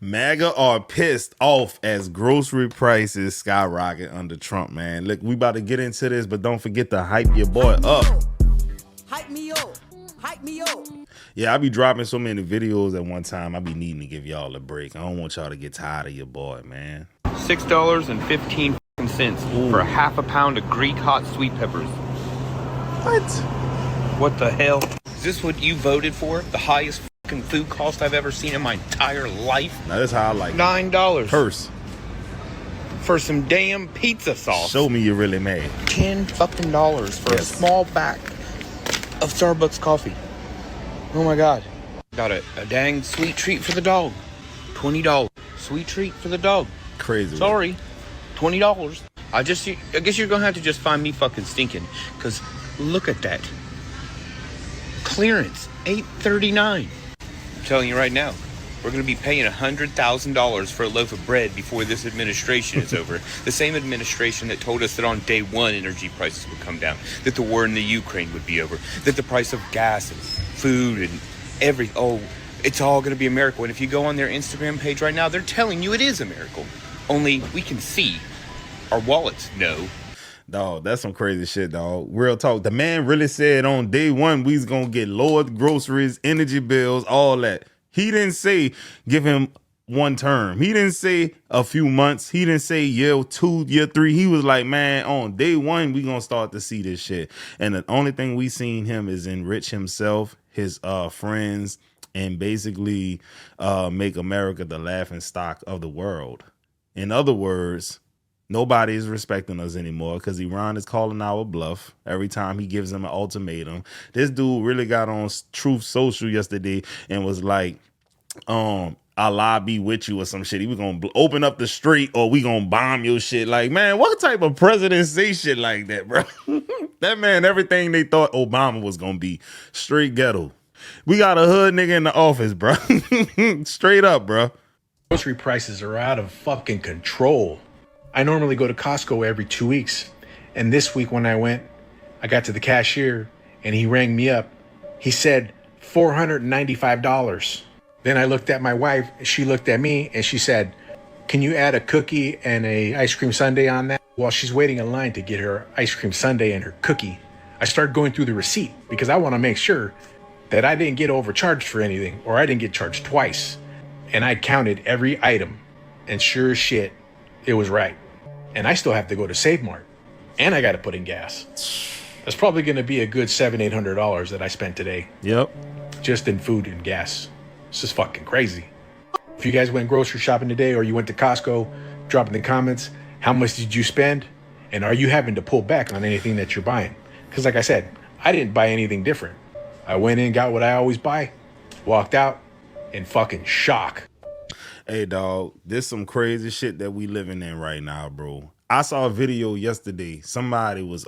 MAGA are pissed off as grocery prices skyrocket under Trump, man. Look, we about to get into this, but don't forget to hype your boy up. Hype me up. Hype me up. Yeah, I be dropping so many videos at one time. I be needing to give y'all a break. I don't want y'all to get tired of your boy, man. $6.15 for a half a pound of Greek hot sweet peppers. What? What the hell? Is this what you voted for? The highest fucking food cost I've ever seen in my entire life? Now that's how I like it. $9 Purse. for some damn pizza sauce. Show me you're really mad. $10 fucking for a small pack of Starbucks coffee. Oh my god. Got a dang sweet treat for the dog. $20. Sweet treat for the dog. Crazy. Sorry. $20. I guess you're gonna have to just find me fucking stinking. Cause look at that. Clearance. $8.39. I'm telling you right now. We're going to be paying $100,000 for a loaf of bread before this administration is over. The same administration that told us that on day one energy prices would come down, that the war in the Ukraine would be over, that the price of gas and food and it's all going to be a miracle. And if you go on their Instagram page right now, they're telling you it is a miracle. Only we can see. Our wallets know. Dog, that's some crazy shit, dog. Real talk. The man really said on day one we was going to get lowered groceries, energy bills, all that. He didn't say give him one term. He didn't say a few months. He didn't say year 2, year 3. He was like, man, on day one, we going to start to see this shit. And the only thing we seen him is enrich himself, his friends, and basically make America the laughing stock of the world. In other words, nobody is respecting us anymore because Iran is calling our bluff every time he gives them an ultimatum. This dude really got on Truth Social yesterday and was like, Allah be with you or some shit. He was going to open up the street or we going to bomb your shit. Like, man, what type of president say shit like that, bro? That man, everything they thought Obama was going to be. Straight ghetto. We got a hood nigga in the office, bro. Straight up, bro. Grocery prices are out of fucking control. I normally go to Costco every 2 weeks. And this week when I went, I got to the cashier and he rang me up. He said $495. Then I looked at my wife, she looked at me and she said, can you add a cookie and a ice cream sundae on that? While she's waiting in line to get her ice cream sundae and her cookie, I started going through the receipt because I want to make sure that I didn't get overcharged for anything or I didn't get charged twice. And I counted every item and sure as shit, it was right. And I still have to go to Save Mart and I got to put in gas. That's probably going to be a good $700-800 that I spent today. Yep. Just in food and gas. This is fucking crazy. If you guys went grocery shopping today or you went to Costco, drop in the comments, how much did you spend? And are you having to pull back on anything that you're buying? Because like I said, I didn't buy anything different. I went in, got what I always buy, walked out in fucking shock. Hey, dog, this some crazy shit that we living in right now, bro. I saw a video yesterday. Somebody was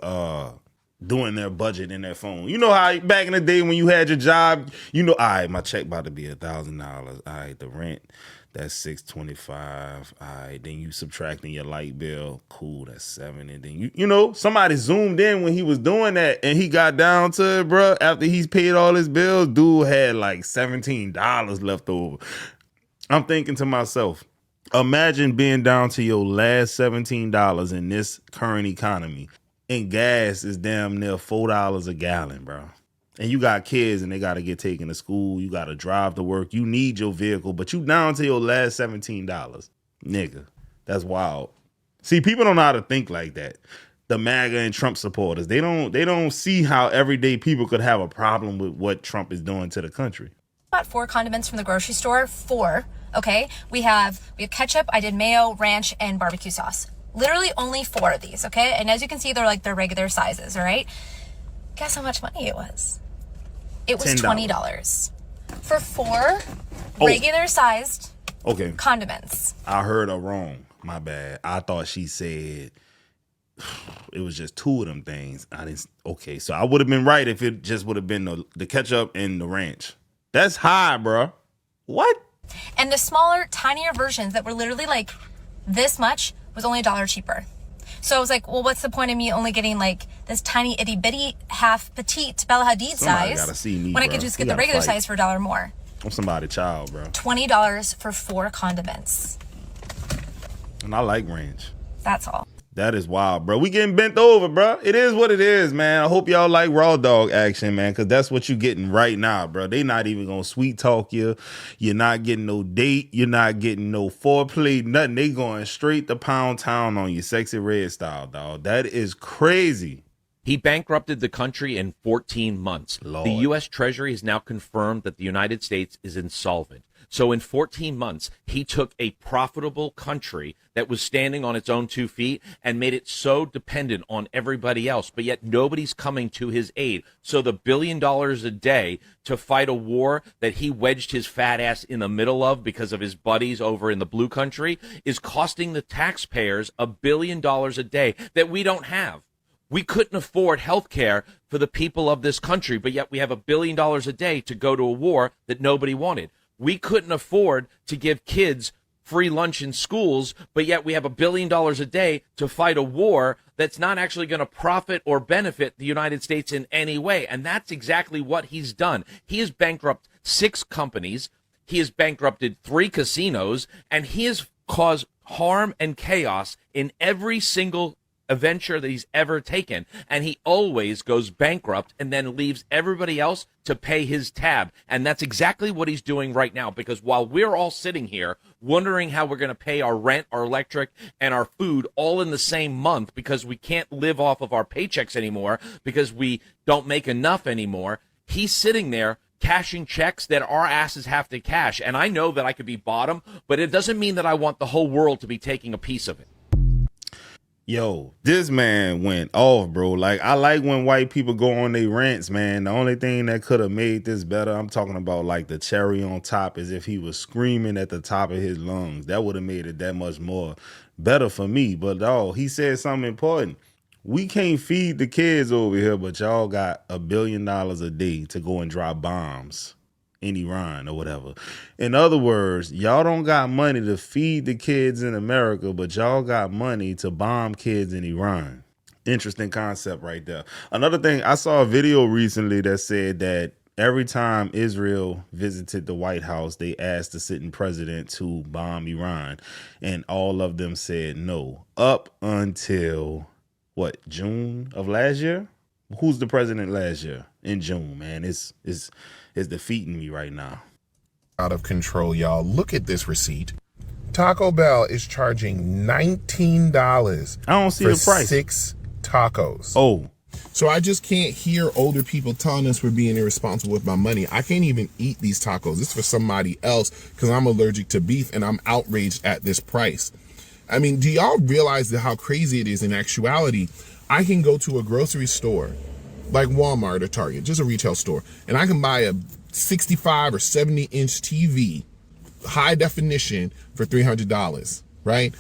doing their budget in their phone. You know how back in the day when you had your job, you know, all right, my check about to be $1,000. All right, the rent, that's $625. All right, then you subtracting your light bill. Cool, that's $7. And then you know, somebody zoomed in when he was doing that and he got down to it, bro. After he's paid all his bills, dude had like $17 left over. I'm thinking to myself, imagine being down to your last $17 in this current economy. And gas is damn near $4 a gallon, bro. And you got kids and they got to get taken to school. You got to drive to work. You need your vehicle, but you down to your last $17. Nigga, that's wild. See, people don't know how to think like that. The MAGA and Trump supporters, they don't see how everyday people could have a problem with what Trump is doing to the country. Bought 4 condiments from the grocery store. 4. Okay. We have ketchup. I did mayo, ranch, and barbecue sauce. Literally only 4 of these, okay? And as you can see, they're like their regular sizes, all right? Guess how much money it was? It was $20 for 4 regular sized condiments. I heard her wrong. My bad. I thought she said it was just 2 of them things. I didn't. Okay, so I would have been right if it just would have been the ketchup and the ranch. That's high, bro. What? And the smaller, tinier versions that were literally like this much was only $1 cheaper. So I was like, well, what's the point of me only getting like this tiny itty bitty half petite Bella Hadid size gotta see me, when I bro. could just get the regular size for $1 more? I'm somebody's child, bro. $20 for 4 condiments. And I like ranch. That's all. That is wild, bro. We getting bent over, bro. It is what it is, man. I hope y'all like raw dog action, man, because that's what you getting right now, bro. They not even gonna sweet talk you. You're not getting no date. You're not getting no foreplay, nothing. They going straight to Pound Town on you, Sexy Red style, dog. That is crazy. He bankrupted the country in 14 months. Lord. The U.S. Treasury has now confirmed that the United States is insolvent. So in 14 months, he took a profitable country that was standing on its own 2 feet and made it so dependent on everybody else, but yet nobody's coming to his aid. So the $1 billion a day to fight a war that he wedged his fat ass in the middle of because of his buddies over in the blue country is costing the taxpayers $1 billion a day that we don't have. We couldn't afford health care for the people of this country, but yet we have $1 billion a day to go to a war that nobody wanted. We couldn't afford to give kids free lunch in schools, but yet we have $1 billion a day to fight a war that's not actually going to profit or benefit the United States in any way. And that's exactly what he's done. He has bankrupted 6 companies. He has bankrupted 3 casinos, and he has caused harm and chaos in every single venture that he's ever taken, and he always goes bankrupt and then leaves everybody else to pay his tab. And that's exactly what he's doing right now, because while we're all sitting here wondering how we're going to pay our rent, our electric, and our food all in the same month because we can't live off of our paychecks anymore because we don't make enough anymore, he's sitting there cashing checks that our asses have to cash. And I know that I could be bottom, but it doesn't mean that I want the whole world to be taking a piece of it. Yo, this man went off, bro. Like, I like when white people go on their rants, man. The only thing that could have made this better, I'm talking about like the cherry on top, is if he was screaming at the top of his lungs. That would have made it that much more better for me. But dog, he said something important. We can't feed the kids over here, but y'all got $1 billion a day to go and drop bombs in Iran or whatever. In other words, y'all don't got money to feed the kids in America, but y'all got money to bomb kids in Iran. Interesting concept right there. Another thing, I saw a video recently that said that every time Israel visited the White House, they asked the sitting president to bomb Iran, and all of them said no. Up until, what, June of last year? Who's the president last year? In June, man. It's defeating me right now. Out of control, y'all. Look at this receipt. Taco Bell is charging $19. I don't see the price. 6 tacos. Oh. So I just can't hear older people telling us we're being irresponsible with my money. I can't even eat these tacos. This is for somebody else because I'm allergic to beef and I'm outraged at this price. I mean, do y'all realize how crazy it is in actuality? I can go to a grocery store like Walmart or Target, just a retail store, and I can buy a 65 or 70 inch TV, high definition, for $300, right?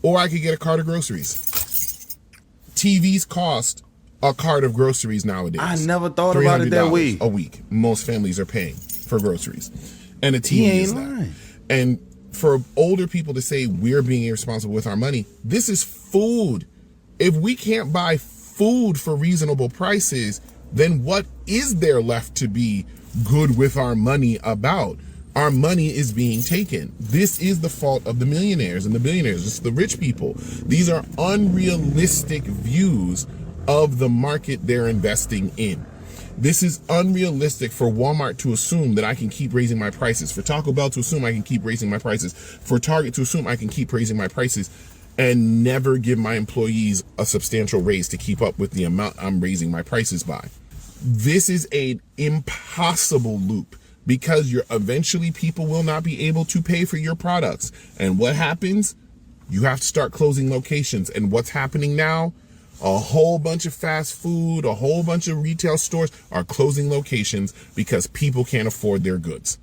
Or I could get a cart of groceries. TVs cost a cart of groceries nowadays. I never thought about it that way. A week, most families are paying for groceries, and a TV is that. And for older people to say we're being irresponsible with our money, this is food. If we can't buy food for reasonable prices, then what is there left to be good with our money about? Our money is being taken. This is the fault of the millionaires and the billionaires. It's the rich people. These are unrealistic views of the market they're investing in. This is unrealistic for Walmart to assume that I can keep raising my prices, for Taco Bell to assume I can keep raising my prices, for Target to assume I can keep raising my prices and never give my employees a substantial raise to keep up with the amount I'm raising my prices by. This is an impossible loop because eventually people will not be able to pay for your products. And what happens? You have to start closing locations. And what's happening now? A whole bunch of fast food, a whole bunch of retail stores are closing locations because people can't afford their goods.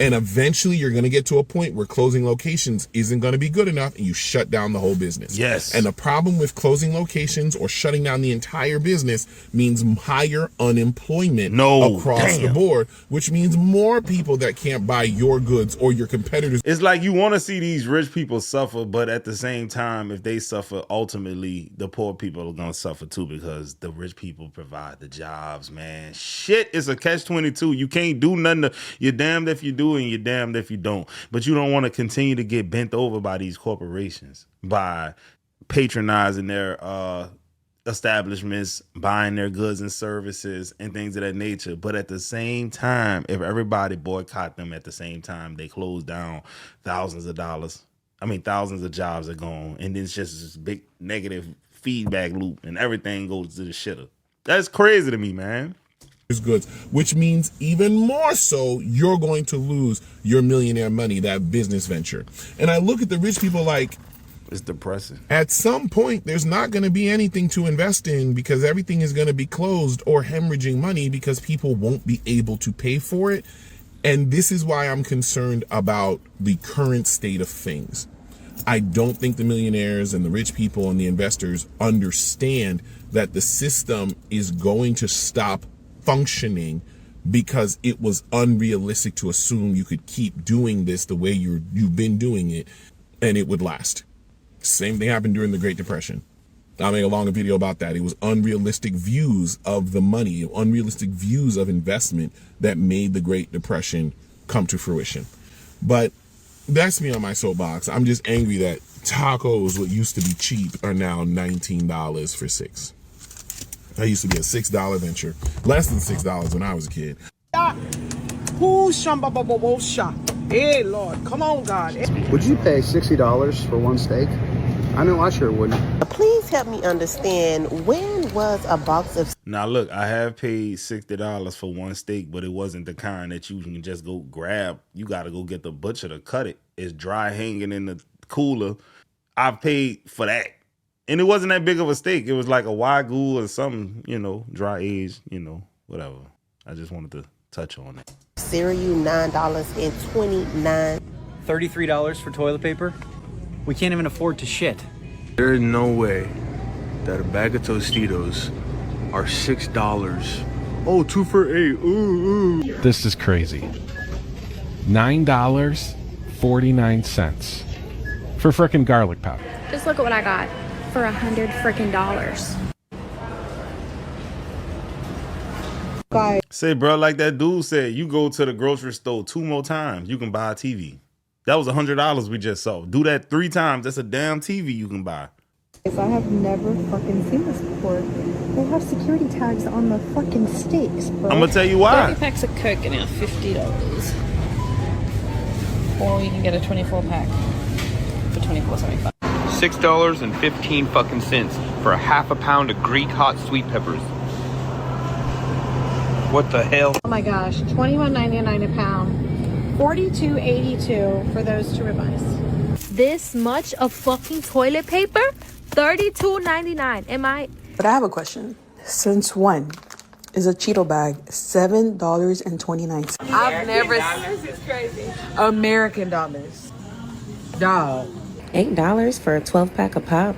And eventually you're going to get to a point where closing locations isn't going to be good enough and you shut down the whole business. Yes. And the problem with closing locations or shutting down the entire business means higher unemployment across the board, which means more people that can't buy your goods or your competitors. It's like you want to see these rich people suffer, but at the same time, if they suffer, ultimately the poor people are going to suffer too, because the rich people provide the jobs, man. Shit is a catch-22. You can't do nothing. You're damned if you do and you're damned if you don't. But you don't want to continue to get bent over by these corporations by patronizing their establishments, buying their goods and services and things of that nature. But at the same time, if everybody boycott them at the same time, they close down, thousands of jobs are gone. And then it's just this big negative feedback loop and everything goes to the shitter. That's crazy to me, man. Goods, which means even more so you're going to lose your millionaire money, that business venture. And I look at the rich people like, it's depressing. At some point, there's not going to be anything to invest in because everything is going to be closed or hemorrhaging money because people won't be able to pay for it. And this is why I'm concerned about the current state of things. I don't think the millionaires and the rich people and the investors understand that the system is going to stop functioning because it was unrealistic to assume you could keep doing this the way you've been doing it and it would last. Same thing happened during the Great Depression. I made a longer video about that. It was unrealistic views of the money, unrealistic views of investment that made the Great Depression come to fruition. But that's me on my soapbox. I'm just angry that tacos, what used to be cheap, are now $19 for 6. That used to be a $6 venture. Less than $6 when I was a kid. Hey, Lord, come on, God. Would you pay $60 for one steak? I know I sure wouldn't. Please help me understand, when was a box of... Now, look, I have paid $60 for one steak, but it wasn't the kind that you can just go grab. You got to go get the butcher to cut it. It's dry hanging in the cooler. I've paid for that. And it wasn't that big of a steak. It was like a Wagyu or something, dry aged, whatever. I just wanted to touch on it. Cereal, $9.29. $33 for toilet paper? We can't even afford to shit. There is no way that a bag of Tostitos are $6. Oh, 2 for $8. Ooh. This is crazy. $9.49 for frickin' garlic powder. Just look at what I got for $100 frickin' dollars. Say, bro, like that dude said, you go to the grocery store 2 more times, you can buy a TV. That was $100 we just saw. Do that 3 times, that's a damn TV you can buy. I have never fucking seen this before. They have security tags on the fucking steaks, bro. I'm gonna tell you why. 30 packs of Coke are now $50. Or you can get a 24 pack for $24.75. $6.15 fucking cents for a half a pound of Greek hot sweet peppers. What the hell? Oh my gosh, $21.99 a pound. $42.82 for those 2 ribeyes. This much of fucking toilet paper? $32.99. Am I? But I have a question. Since when is a Cheeto bag $7.29? I've never... $8 is crazy. American dollars. Dog. $8 for a 12-pack of pop?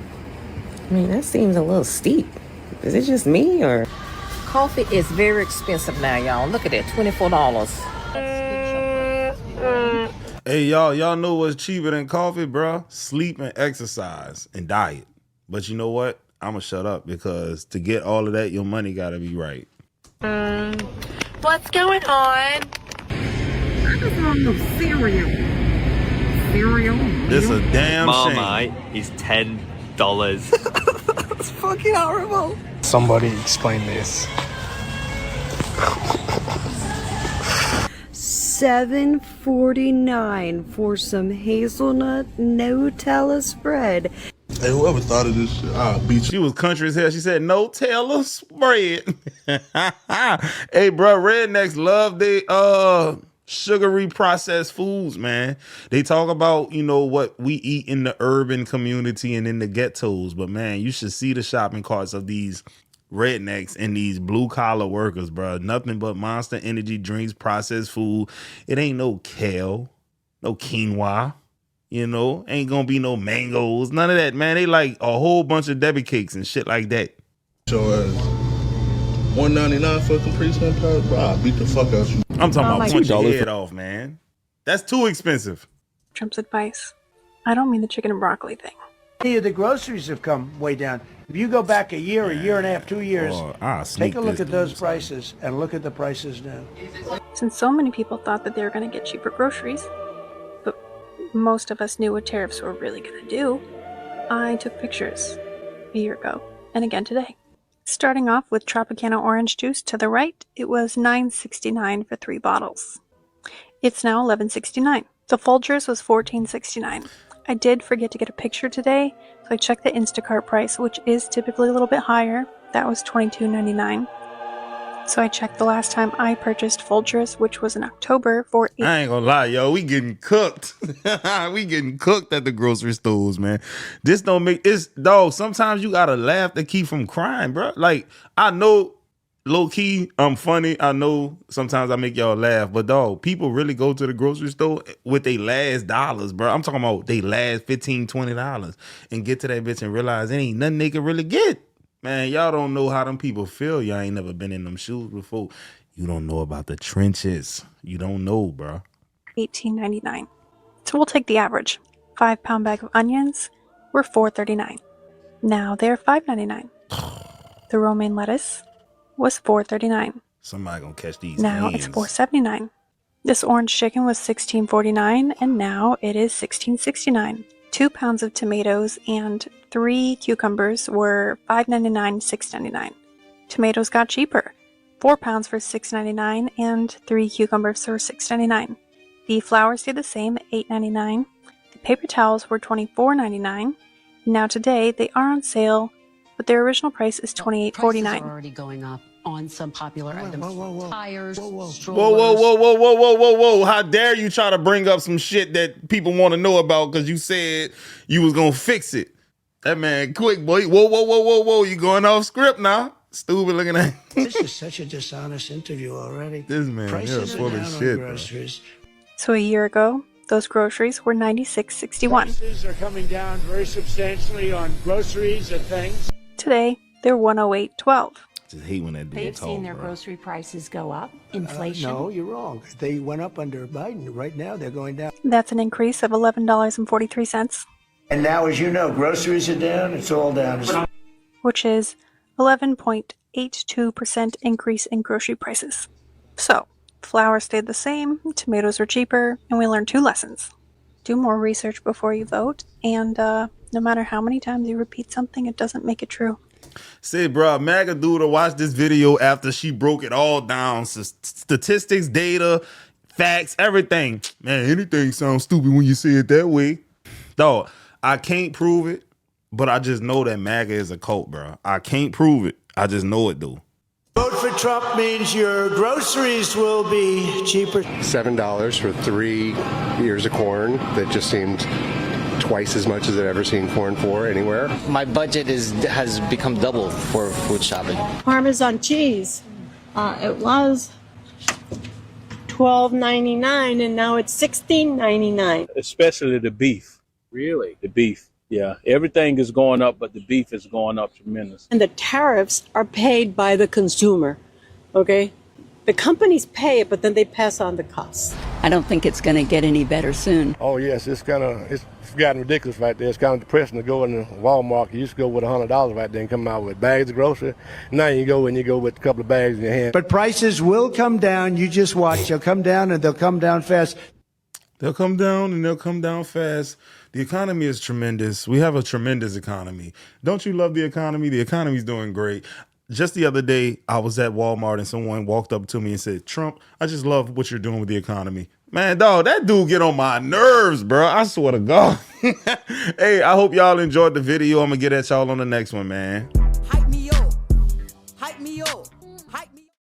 I mean, that seems a little steep. Is it just me, or...? Coffee is very expensive now, y'all. Look at that, $24. Hey, y'all know what's cheaper than coffee, bro? Sleep and exercise and diet. But you know what? I'm going to shut up because to get all of that, your money got to be right. What's going on? I just want no cereal. This a damn Mama, shame. he's $10. It's fucking horrible. Somebody explain this. $7.49 for some hazelnut Nutella spread. Hey, whoever thought of this shit, I'll beat you. She was country as hell. She said, no Taylor spread. Hey, bro, rednecks love they sugary processed foods, man. They talk about, what we eat in the urban community and in the ghettos. But, man, you should see the shopping carts of these rednecks and these blue collar workers, bro. Nothing but Monster energy drinks, processed food. It ain't no kale, no quinoa. You know, ain't gonna be no mangoes, none of that, man. They like a whole bunch of Debbie cakes and shit like that. So $1.99 for a Capri Sun powder, bro, I'll beat the fuck out you. I'm talking about punch your head off, man. That's too expensive. Trump's advice. I don't mean the chicken and broccoli thing. The groceries have come way down. If you go back a year and a half, 2 years, take a look at those prices and look at the prices now. Since so many people thought that they were going to get cheaper groceries, but most of us knew what tariffs were really going to do, I took pictures a year ago and again today. Starting off with Tropicana orange juice to the right, it was $9.69 for 3 bottles. It's now $11.69. The Folgers was $14.69. I did forget to get a picture today, so I checked the Instacart price, which is typically a little bit higher. That was $22.99. So I checked the last time I purchased Folgers, which was in October, for I ain't gonna lie, yo, we getting cooked. We getting cooked at the grocery stores, man. This don't make it's dog. Sometimes you gotta laugh to keep from crying, bro. Like, I know low key, I'm funny. I know sometimes I make y'all laugh, but dog, people really go to the grocery store with their last dollars, bro. I'm talking about they last $15, $20 and get to that bitch and realize there ain't nothing they can really get. Man, y'all don't know how them people feel. Y'all ain't never been in them shoes before. You don't know about the trenches. You don't know, bro. $18.99. So we'll take the average. 5-pound bag of onions were $4.39. Now they're $5.99. The romaine lettuce was $4.39. Somebody gonna catch these. Now hands. it's $4.79. This orange chicken was $16.49, and now it is $16.69. 2 pounds of tomatoes and 3 cucumbers were $5.99, $6.99. Tomatoes got cheaper. 4 pounds for $6.99 and 3 cucumbers for $6.99. The flour stayed the same at $8.99. The paper towels were $24.99. Now today they are on sale, but their original price is $28.49. Prices are already going up on some popular items. Tires, strollers. Whoa. How dare you try to bring up some shit that people want to know about because you said you was going to fix it. That man, quick, boy. Whoa. You going off script now. Stupid looking at. This is such a dishonest interview already. This man, prices full are of down shit, on bro. groceries. So a year ago, those groceries were $96.61. Prices are coming down very substantially on groceries and things. Today, they're $108.12. Just hate when that dude They've talk, seen their bro. grocery prices go up. Inflation. No, you're wrong. They went up under Biden. Right now, they're going down. That's an increase of $11.43. And now, as you know, groceries are down. It's all down. Which is 11.82% increase in grocery prices. So, flour stayed the same, tomatoes are cheaper, and we learned 2 lessons. Do more research before you vote, and no matter how many times you repeat something, it doesn't make it true. Say, bro, MAGA dude to watch this video after she broke it all down. Statistics, data, facts, everything. Man, anything sounds stupid when you say it that way. Dog, I can't prove it, but I just know that MAGA is a cult, bro. I can't prove it. I just know it, though. Vote for Trump means your groceries will be cheaper. $7 for 3 ears of corn that just seemed twice as much as I've ever seen corn for anywhere. My budget has become double for food shopping. Parmesan cheese. It was $12.99 and now it's $16.99. Especially the beef. Really? The beef. Yeah. Everything is going up, but the beef is going up tremendously. And the tariffs are paid by the consumer. Okay? The companies pay it, but then they pass on the costs. I don't think it's going to get any better soon. Oh, yes, it's gotten ridiculous right there. It's kind of depressing to go in the Walmart. You used to go with $100 right there and come out with bags of groceries. Now you go with a couple of bags in your hand. But prices will come down. You just watch. They'll come down and they'll come down fast. They'll come down and they'll come down fast. The economy is tremendous. We have a tremendous economy. Don't you love the economy? The economy's doing great. Just the other day, I was at Walmart and someone walked up to me and said, Trump, I just love what you're doing with the economy. Man, dog, that dude get on my nerves, bro. I swear to God. Hey, I hope y'all enjoyed the video. I'm going to get at y'all on the next one, man. Hype me up. Hype me up.